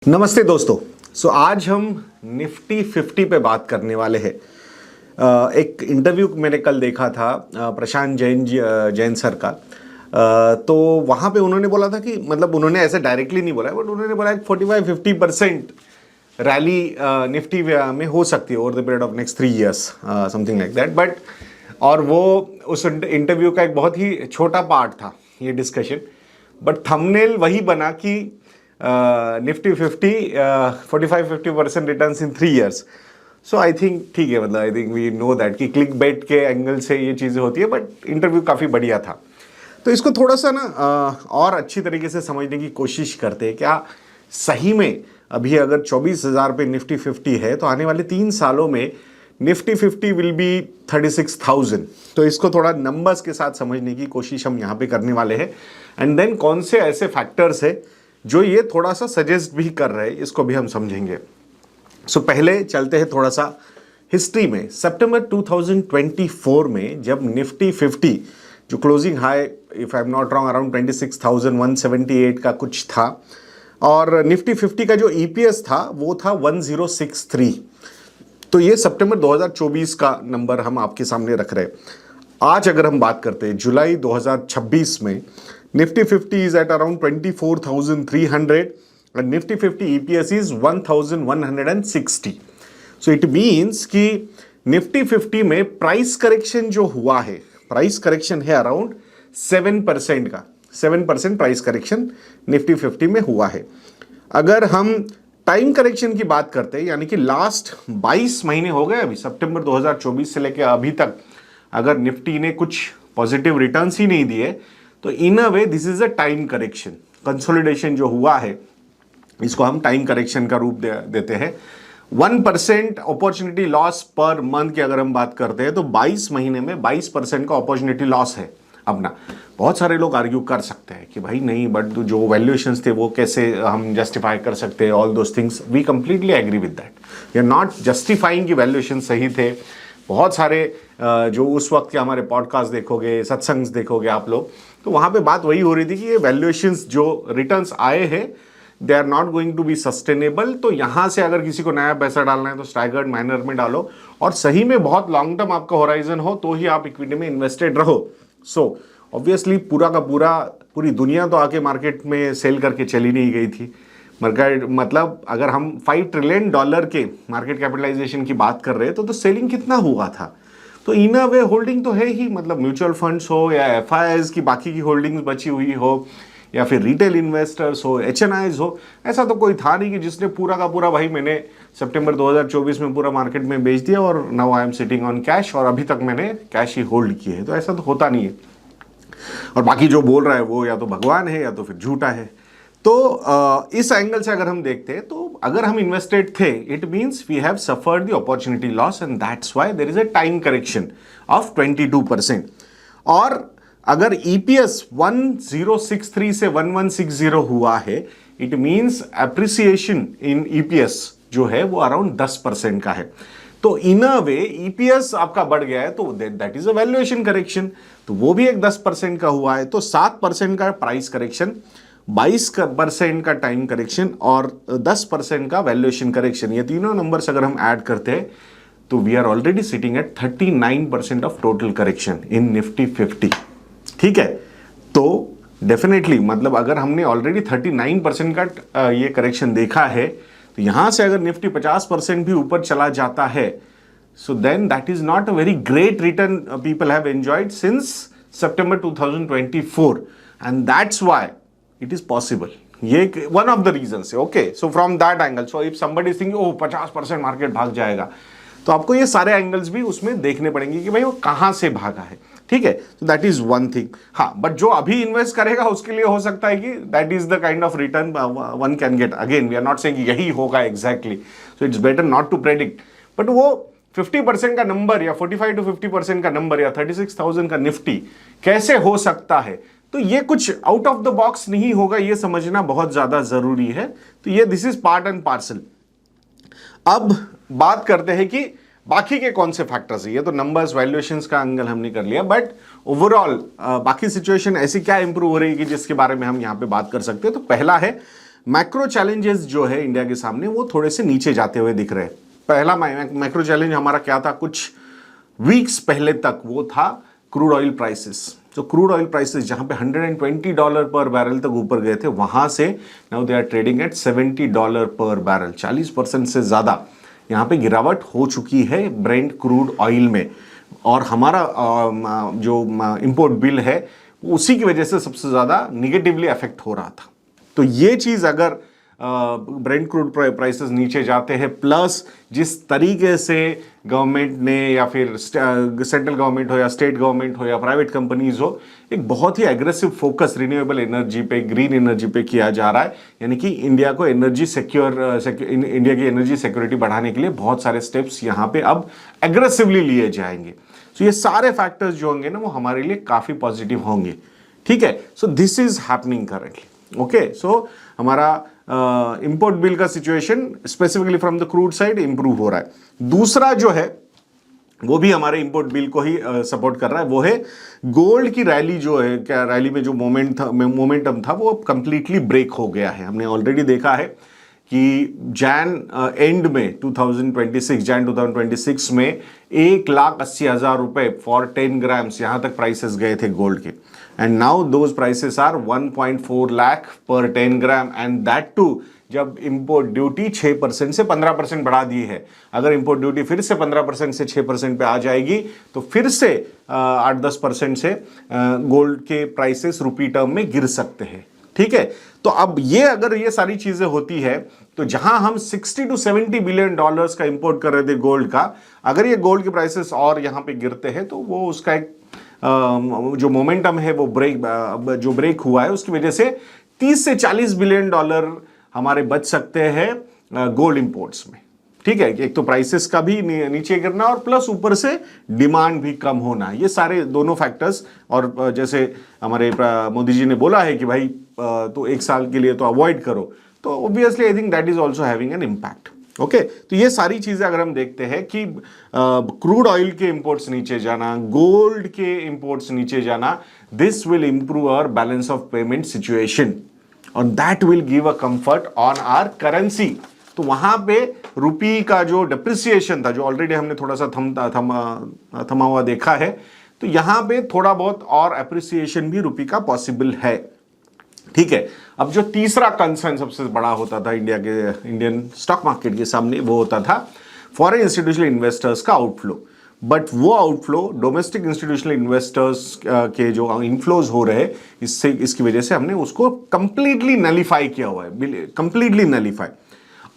नमस्ते दोस्तों। आज हम निफ्टी 50 पे बात करने वाले हैं। एक इंटरव्यू मैंने कल देखा था प्रशांत जैन सर का। तो वहाँ पे उन्होंने बोला था कि मतलब उन्होंने ऐसे डायरेक्टली नहीं बोला बट उन्होंने बोला 45-50% रैली निफ्टी में हो सकती है over the period of next 3 years, something like that. But और वो उस इंटरव्यू का एक बहुत ही छोटा पार्ट था ये डिस्कशन, बट थंबनेल वही बना कि Nifty 50 45-50% return in 3 years। So I think ठीक है, मतलब I think we know that कि क्लिक बेट के एंगल से ये चीज़ें होती है, बट इंटरव्यू काफ़ी बढ़िया था। तो इसको थोड़ा सा ना और अच्छी तरीके से समझने की कोशिश करते हैं। क्या सही में अभी अगर 24,000 पे निफ्टी 50 है तो आने वाले 3 सालों में निफ्टी 50 विल बी 36,000। तो इसको थोड़ा नंबर्स के साथ समझने की कोशिश हम यहाँ पे करने वाले हैं। एंड देन कौन से ऐसे फैक्टर्स है जो ये थोड़ा सा सजेस्ट भी कर रहे हैं, इसको भी हम समझेंगे। पहले चलते हैं थोड़ा सा हिस्ट्री में। सितंबर 2024 में जब निफ्टी 50 जो closing high, if I am not wrong, around 26,178 का कुछ था, और निफ्टी 50 का जो ईपीएस था वो था 1063। तो ये सितंबर 2024 का नंबर हम आपके सामने रख रहे हैं। आज अगर हम बात करते हैं जुलाई 2026 में, Nifty 50 is at around 24,300 and Nifty 50 EPS is 1,160। So it means कि निफ्टी 50 में प्राइस करेक्शन जो हुआ है, प्राइस करेक्शन है अराउंड 7% का, 7% प्राइस करेक्शन निफ्टी 50 में हुआ है। अगर हम टाइम करेक्शन की बात करते हैं, यानी कि लास्ट 22 महीने हो गए अभी सितंबर 2024 से लेकर अभी तक, अगर निफ्टी ने कुछ पॉजिटिव रिटर्न्स ही नहीं दिए तो in a way this is a time correction. Consolidation जो हुआ है इसको हम टाइम करेक्शन का रूप देते हैं। 1% अपॉर्चुनिटी लॉस पर मंथ की अगर हम बात करते हैं तो 22 महीने में 22% का अपॉर्चुनिटी लॉस है अपना। बहुत सारे लोग आर्ग्यू कर सकते हैं कि भाई नहीं, बट जो वैल्यूएशंस थे वो कैसे हम जस्टिफाई कर सकते हैं, all those things. We completely agree with that. We are not justifying कि वैल्यूएशन सही थे। बहुत सारे जो उस वक्त के हमारे पॉडकास्ट देखोगे, सत्संग देखोगे आप लोग, तो वहाँ पे बात वही हो रही थी कि ये वैल्यूएशंस जो रिटर्न्स आए हैं they are not going to be sustainable. तो यहाँ से अगर किसी को नया पैसा डालना है तो स्टैगर्ड मैनर में डालो, और सही में बहुत लॉन्ग टर्म आपका होराइजन हो तो ही आप इक्विटी में इन्वेस्टेड रहो। सो ऑब्वियसली पूरा का पूरी दुनिया तो आके मार्केट में सेल करके चली नहीं गई थी। मतलब अगर हम $5 ट्रिलियन के मार्केट कैपिटलाइजेशन की बात कर रहे हैं तो सेलिंग कितना हुआ था। तो इन अ वे होल्डिंग तो है ही, मतलब म्यूचुअल फंड्स हो या एफआईआईज की बाकी की होल्डिंग्स बची हुई हो या फिर रिटेल इन्वेस्टर्स हो, एचएनआईज हो, ऐसा तो कोई था नहीं कि जिसने पूरा का पूरा भाई मैंने सितंबर 2024 में पूरा मार्केट में बेच दिया और now I am sitting on cash और अभी तक मैंने कैश ही होल्ड किए है। तो ऐसा तो होता नहीं है। और बाकी जो बोल रहा है वो या तो भगवान है या तो फिर झूठा है। तो इस एंगल से अगर हम देखते हैं तो अगर हम इन्वेस्टेड थे, it means we have suffered the opportunity loss and that's why there is a time correction of 22%। और अगर ईपीएस 1063 से 1160 हुआ है, it means appreciation in EPS जो है वो अराउंड 10% का है। तो इन अ वे ईपीएस आपका बढ़ गया है तो that is a valuation correction, तो वो भी एक 10% का हुआ है। तो 7% का प्राइस करेक्शन, 22% का टाइम करेक्शन और 10% का वैल्यूएशन करेक्शन, ये तीनों नंबर्स अगर हम ऐड करते हैं तो we are already sitting at 39% of total correction in Nifty 50। ठीक है, तो डेफिनेटली मतलब अगर हमने ऑलरेडी 39% का ये करेक्शन देखा है तो यहां से अगर निफ्टी 50% भी ऊपर चला जाता है, so then that is not a very great return people have enjoyed since September 2024 and that's why it is possible। ये one of the reasons है। Okay, so from that angle, so if somebody is thinking oh 50% market भाग जाएगा, तो आपको ये सारे angles भी उसमें देखने पड़ेंगे कि भाई वो कहां से भागा है। ठीक है, तो दैट इज वन थिंग। हाँ, बट जो अभी इन्वेस्ट करेगा उसके लिए हो सकता है कि that is the kind of return one can get. Again we are not saying यही होगा exactly, so it's better not to predict. But वो 50% का नंबर या 45 to 50% का नंबर या 36,000 का निफ्टी कैसे हो सकता है, तो ये कुछ आउट ऑफ द बॉक्स नहीं होगा, ये समझना बहुत ज्यादा जरूरी है। तो ये this is part and parcel. अब बात करते हैं कि बाकी के कौन से फैक्टर्स है। ये तो नंबर्स वैल्यूएशंस का एंगल हमने कर लिया, बट ओवरऑल बाकी सिचुएशन ऐसी क्या इंप्रूव हो रही है कि जिसके बारे में हम यहां पे बात कर सकते हैं। तो पहला है मैक्रो चैलेंजेस जो है इंडिया के सामने वो थोड़े से नीचे जाते हुए दिख रहे हैं। पहला मैक्रो चैलेंज हमारा क्या था, कुछ वीक्स पहले तक वो था क्रूड ऑयल प्राइसेस। तो क्रूड ऑयल प्राइसेस जहां पे $120 पर बैरल तक ऊपर गए थे, वहां से now they are trading at $70 per barrel. 40% से ज्यादा यहाँ पे गिरावट हो चुकी है ब्रेंट क्रूड ऑयल में। और हमारा जो इंपोर्ट बिल है उसी की वजह से सबसे ज्यादा निगेटिवली अफेक्ट हो रहा था। तो ये चीज अगर ब्रेंट क्रूड प्राइसेस नीचे जाते हैं, प्लस जिस तरीके से गवर्नमेंट ने या फिर सेंट्रल गवर्नमेंट हो या स्टेट गवर्नमेंट हो या प्राइवेट कंपनीज हो, एक बहुत ही एग्रेसिव फोकस रिन्यूएबल एनर्जी पे, ग्रीन एनर्जी पे किया जा रहा है, यानी कि इंडिया को एनर्जी इंडिया की एनर्जी सिक्योरिटी बढ़ाने के लिए बहुत सारे स्टेप्स यहाँ पे अब एग्रेसिवली लिए जाएंगे। तो ये सारे फैक्टर्स जो होंगे ना वो हमारे लिए काफी पॉजिटिव होंगे। ठीक है, so this is happening currently. Okay, so हमारा इंपोर्ट बिल का situation specifically from the crude side improve हो रहा है। दूसरा जो है वो भी हमारे इंपोर्ट बिल को ही सपोर्ट कर रहा है, वो है गोल्ड की रैली जो है, क्या रैली में जो मोमेंटम था वो कंप्लीटली ब्रेक हो गया है। हमने ऑलरेडी देखा है कि एंड में 2026 में 1,80,000 रुपए फॉर 10 ग्राम्स यहां तक प्राइसेस गए थे गोल्ड के। And now those prices are 1.4 lakh per 10 gram, and that too जब इंपोर्ट ड्यूटी 6% से 15% बढ़ा दी है। अगर इंपोर्ट ड्यूटी फिर से 15% से 6% पे आ जाएगी तो फिर से 8-10% से गोल्ड के प्राइसेस रुपी टर्म में गिर सकते हैं। ठीक है, तो अब ये अगर ये सारी चीजें होती है तो जहां हम 60 to 70 बिलियन डॉलर्स का इंपोर्ट कर रहे थे गोल्ड का, अगर ये गोल्ड के प्राइसेस और यहां पे गिरते हैं तो वो उसका एक जो मोमेंटम है वो जो ब्रेक हुआ है उसकी वजह से 30 से 40 बिलियन डॉलर हमारे बच सकते हैं गोल्ड इंपोर्ट्स में। ठीक है, एक तो प्राइसेस का भी नीचे गिरना और प्लस ऊपर से डिमांड भी कम होना, ये सारे दोनों फैक्टर्स। और जैसे हमारे मोदी जी ने बोला है कि भाई तो एक साल के लिए तो अवॉइड करो, तो obviously I think that is also having an impact. Okay, तो ये सारी चीजें अगर हम देखते हैं कि क्रूड ऑयल के इंपोर्ट्स नीचे जाना, गोल्ड के इंपोर्ट्स नीचे जाना, this will improve our balance of payment situation और that will give a comfort on our currency. तो वहां पे रुपी का जो डिप्रिसिएशन था, जो ऑलरेडी हमने थोड़ा सा थमा हुआ देखा है, तो यहां पे थोड़ा बहुत और अप्रिसिएशन भी रुपी का पॉसिबल है। ठीक है, अब जो तीसरा कंसर्न सबसे बड़ा होता था इंडियन स्टॉक मार्केट के सामने, वो होता था फॉरेन इंस्टीट्यूशनल इन्वेस्टर्स का आउटफ्लो। बट वो आउटफ्लो डोमेस्टिक इंस्टीट्यूशनल इन्वेस्टर्स के जो इनफ्लोज हो रहे, इसकी वजह से हमने उसको कंप्लीटली नलीफाई किया हुआ है, कंप्लीटली नलीफाई।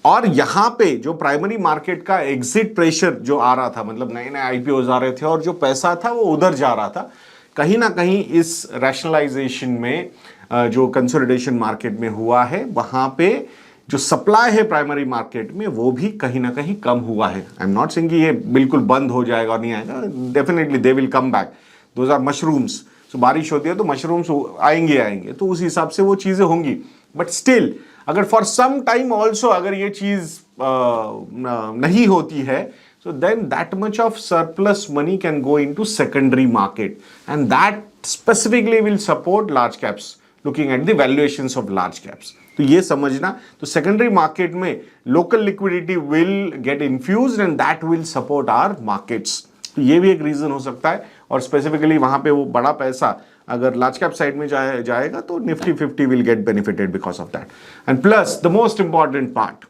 और यहां पे जो प्राइमरी मार्केट का एग्जिट प्रेशर जो आ रहा था, मतलब नए नए आईपीओज आ रहे थे और जो पैसा था वो उधर जा रहा था, कहीं ना कहीं इस रैशनलाइजेशन में जो कंसोलिडेशन मार्केट में हुआ है, वहां पे जो सप्लाई है प्राइमरी मार्केट में वो भी कहीं ना कहीं कम हुआ है। आई एम नॉट सेइंग कि ये बिल्कुल बंद हो जाएगा और नहीं आएगा, definitely they will come back, those are mushrooms. तो बारिश होती है तो मशरूम्स आएंगे, तो उस हिसाब से वो चीजें होंगी। बट स्टिल अगर फॉर सम टाइम ऑल्सो अगर ये चीज नहीं होती है, so then that much of surplus money can go into secondary market, and that specifically will support large caps, looking at the valuations of large caps. तो ये समझना, तो सेकेंडरी मार्केट में local liquidity will get infused and that will support our markets. तो ये भी एक reason हो सकता है। और स्पेसिफिकली वहां पे वो बड़ा पैसा अगर लार्ज कैप साइड में जाएगा तो Nifty 50 will get benefited because of that. And plus the most important part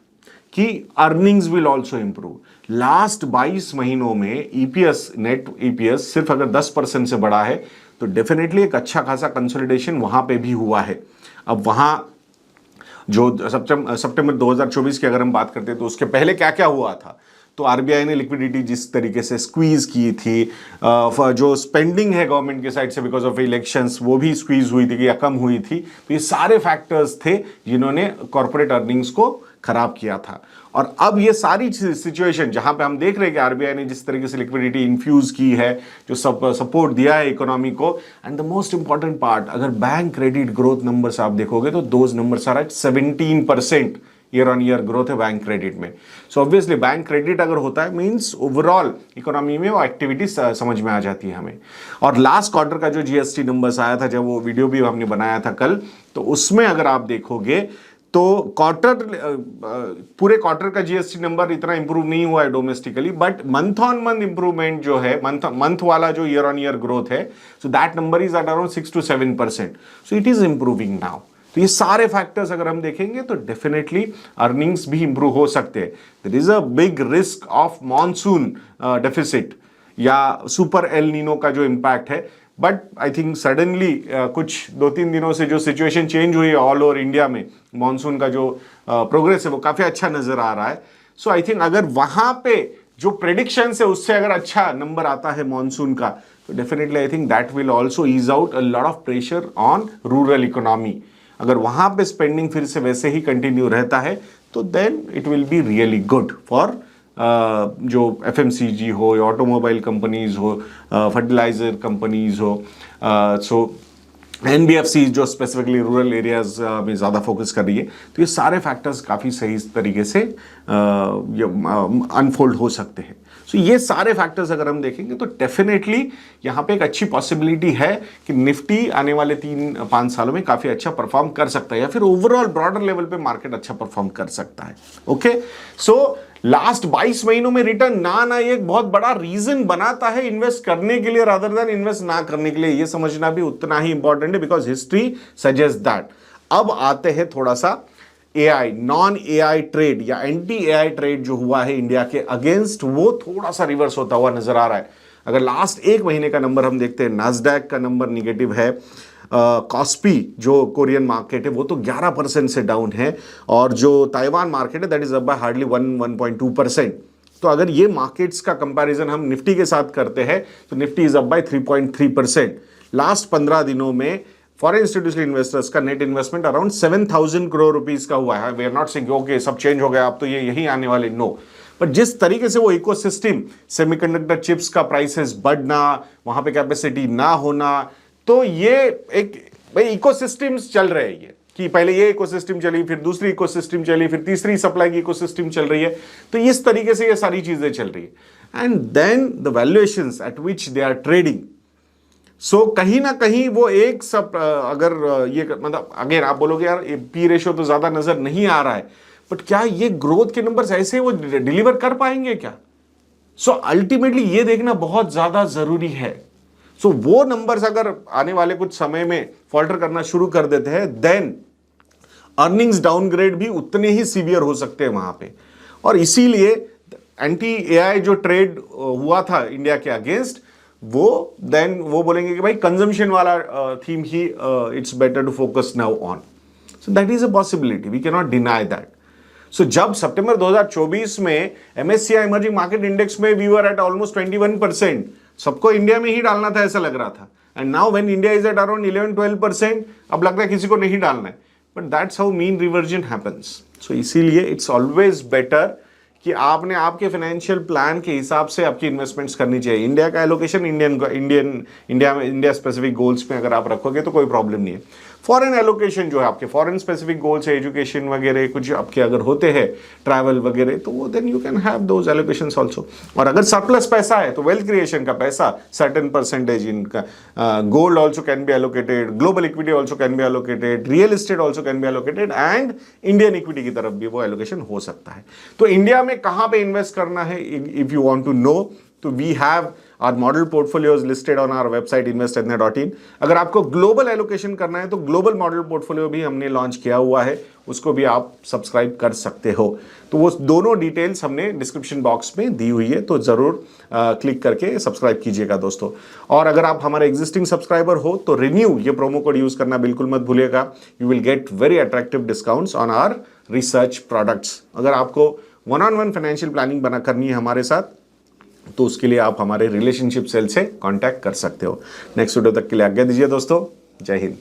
कि earnings will also improve. Last 22 महीनों में ईपीएस, नेट ईपीएस सिर्फ अगर 10% से बढ़ा है तो डेफिनेटली एक अच्छा खासा कंसोलिडेशन वहां पे भी हुआ है। अब वहां जो सितंबर 2024 की अगर हम बात करते हैं तो उसके पहले क्या क्या हुआ था, तो आरबीआई ने लिक्विडिटी जिस तरीके से स्क्वीज की थी, जो स्पेंडिंग है गवर्नमेंट के साइड से बिकॉज ऑफ इलेक्शंस वो भी स्क्वीज हुई थी या कम हुई थी। तो ये सारे फैक्टर्स थे जिन्होंने कॉर्पोरेट अर्निंग्स को खराब किया था। और अब ये सारी सिचुएशन जहां पे हम देख रहे हैं कि आरबीआई ने जिस तरीके से लिक्विडिटी इन्फ्यूज की है, जो सपोर्ट दिया है इकोनॉमी को, and the most important part, अगर बैंक क्रेडिट ग्रोथ नंबर्स आप देखोगे तो those numbers are at 17% year on year growth है बैंक क्रेडिट में। सो ऑब्वियसली बैंक क्रेडिट अगर होता है मींस ओवरऑल इकोनॉमी में वो एक्टिविटी समझ में आ जाती है हमें। और लास्ट क्वार्टर का जो जीएसटी नंबर्स आया था, जब वो वीडियो भी हमने बनाया था कल, तो उसमें अगर आप देखोगे तो पूरे क्वार्टर का जीएसटी नंबर इतना इंप्रूव नहीं हुआ है domestically, but month on month improvement जो है, मंथ वाला जो ईयर ऑन ईयर ग्रोथ है, so that number is at around 6 to 7%. So it is improving now. तो ये सारे फैक्टर्स अगर हम देखेंगे तो डेफिनेटली अर्निंग्स भी इंप्रूव हो सकते हैं. There is a big risk of monsoon deficit या सुपर एल नीनो का जो इम्पैक्ट है, बट आई थिंक सडनली कुछ 2-3 दिनों से जो सिचुएशन चेंज हुई है ऑल ओवर इंडिया में, मॉनसून का जो प्रोग्रेस है वो काफी अच्छा नजर आ रहा है. सो आई थिंक अगर वहां पे जो प्रेडिक्शन है उससे अगर अच्छा नंबर आता है मॉनसून का, तो definitely I think that will also ease out a lot of pressure on rural economy. अगर वहां पे स्पेंडिंग फिर से वैसे ही कंटिन्यू रहता है तो then it will be really good for जो एफएमसीजी हो या ऑटोमोबाइल कंपनीज हो, फर्टिलाइजर कंपनीज हो, सो एनबीएफसी जो स्पेसिफिकली रूरल एरियाज में ज़्यादा फोकस कर रही है. तो ये सारे फैक्टर्स काफ़ी सही तरीके से अनफोल्ड हो सकते हैं. सो ये सारे फैक्टर्स अगर हम देखेंगे तो डेफिनेटली यहाँ पे एक अच्छी पॉसिबिलिटी है कि निफ्टी आने वाले 3-5 सालों में काफ़ी अच्छा परफॉर्म कर सकता है, या फिर ओवरऑल ब्रॉडर लेवल पे मार्केट अच्छा परफॉर्म कर सकता है. ओके, सो लास्ट 22 महीनों में रिटर्न ना आना एक बहुत बड़ा रीजन बनाता है इन्वेस्ट करने के लिए रादर देन इन्वेस्ट ना करने के लिए. ये समझना भी उतना ही इंपॉर्टेंट है बिकॉज हिस्ट्री सजेस्ट दैट. अब आते हैं थोड़ा सा एआई, नॉन एआई ट्रेड या एंटी एआई ट्रेड जो हुआ है इंडिया के अगेंस्ट, वो थोड़ा सा रिवर्स होता हुआ नजर आ रहा है. अगर लास्ट 1 महीने का नंबर हम देखते हैं, नास्डैक का नंबर निगेटिव है, कॉस्पी जो कोरियन मार्केट है वो तो 11% से डाउन है, और जो ताइवान मार्केट है that is up bye hardly 1.2%. तो अगर ये मार्केट्स का कंपैरिजन हम निफ्टी के साथ करते हैं तो Nifty is up by 3.3%. Last 15 दिनों में फॉरेन इंस्टीट्यूशनल इन्वेस्टर्स का net investment around 7,000 crore rupees का हुआ है. We are not saying okay सब चेंज हो गया अब तो ये यही आने वाले, नो. बट जिस तरीके से वो इकोसिस्टम, सेमीकंडक्टर चिप्स का प्राइसेस बढ़ना, वहां पे कैपेसिटी ना होना, तो ये एक भाई इकोसिस्टम्स चल रहे हैं. ये कि पहले ये इकोसिस्टम चली, फिर दूसरी इकोसिस्टम चली, फिर तीसरी सप्लाई की इकोसिस्टम चल रही है. तो इस तरीके से ये सारी चीजें चल रही है. And then the valuations at which they are trading, so कहीं ना कहीं वो एक सब अगर ये मतलब अगेन आप बोलोगे यार पी रेशियो तो ज्यादा नजर नहीं आ रहा है, बट क्या ये ग्रोथ के नंबर्स ऐसे वो डिलीवर कर पाएंगे क्या? सो अल्टीमेटली ये देखना बहुत ज्यादा जरूरी है. सो वो नंबर्स अगर आने वाले कुछ समय में फॉल्टर करना शुरू कर देते हैं, देन अर्निंग्स डाउनग्रेड भी उतने ही सीवियर हो सकते हैं वहां पे. और इसीलिए एंटी एआई जो ट्रेड हुआ था इंडिया के अगेंस्ट, वो देन वो बोलेंगे कि भाई कंजम्पशन वाला थीम ही it's better to focus now on. So that is a possibility, we can not deny that. So जब सितंबर 2024 में एमएससीआई इमर्जिंग मार्केट इंडेक्स में वी वर एट ऑलमोस्ट 21%, सबको इंडिया में ही डालना था ऐसा लग रहा था. And now when India is at around 11-12%, अब लगता है किसी को नहीं डालना है. But that's how mean reversion happens. So इसीलिए इट्स ऑलवेज बेटर कि आपने आपके फाइनेंशियल प्लान के हिसाब से आपकी इन्वेस्टमेंट्स करनी चाहिए. इंडिया का एलोकेशन इंडिया स्पेसिफिक गोल्स में अगर आप रखोगे तो कोई प्रॉब्लम नहीं है. फॉरेन एलोकेशन जो है आपके फॉरेन स्पेसिफिक गोल्स है, एजुकेशन वगैरह कुछ आपके अगर होते हैं, ट्रैवल वगैरह, तो वो then you can have those allocations also. और अगर सरप्लस पैसा है तो वेल्थ क्रिएशन का पैसा सर्टेन परसेंटेज इनका, gold also can be allocated, global equity also can be allocated, real estate also can be allocated, and Indian equity की तरफ भी वो एलोकेशन हो सकता है. तो इंडिया में कहां पे इन्वेस्ट करना है, if you want to know, तो we have our model portfolios listed on our website investedna.in. अगर आपको ग्लोबल एलोकेशन करना है तो ग्लोबल मॉडल पोर्टफोलियो भी हमने लॉन्च किया हुआ है, उसको भी आप सब्सक्राइब कर सकते हो. तो वो दोनों डिटेल्स हमने डिस्क्रिप्शन बॉक्स में दी हुई है, तो जरूर क्लिक करके सब्सक्राइब कीजिएगा दोस्तों. और अगर आप हमारे एग्जिस्टिंग सब्सक्राइबर हो तो रिन्यू ये प्रोमो कोड यूज करना बिल्कुल मत भूलिएगा. You will get very attractive discounts on our research products. अगर आपको वन-ऑन-वन फाइनेंशियल प्लानिंग बना करनी है हमारे साथ, तो उसके लिए आप हमारे रिलेशनशिप सेल से कांटेक्ट कर सकते हो. नेक्स्ट वीडियो तक के लिए आज्ञा दीजिए दोस्तों. जय हिंद.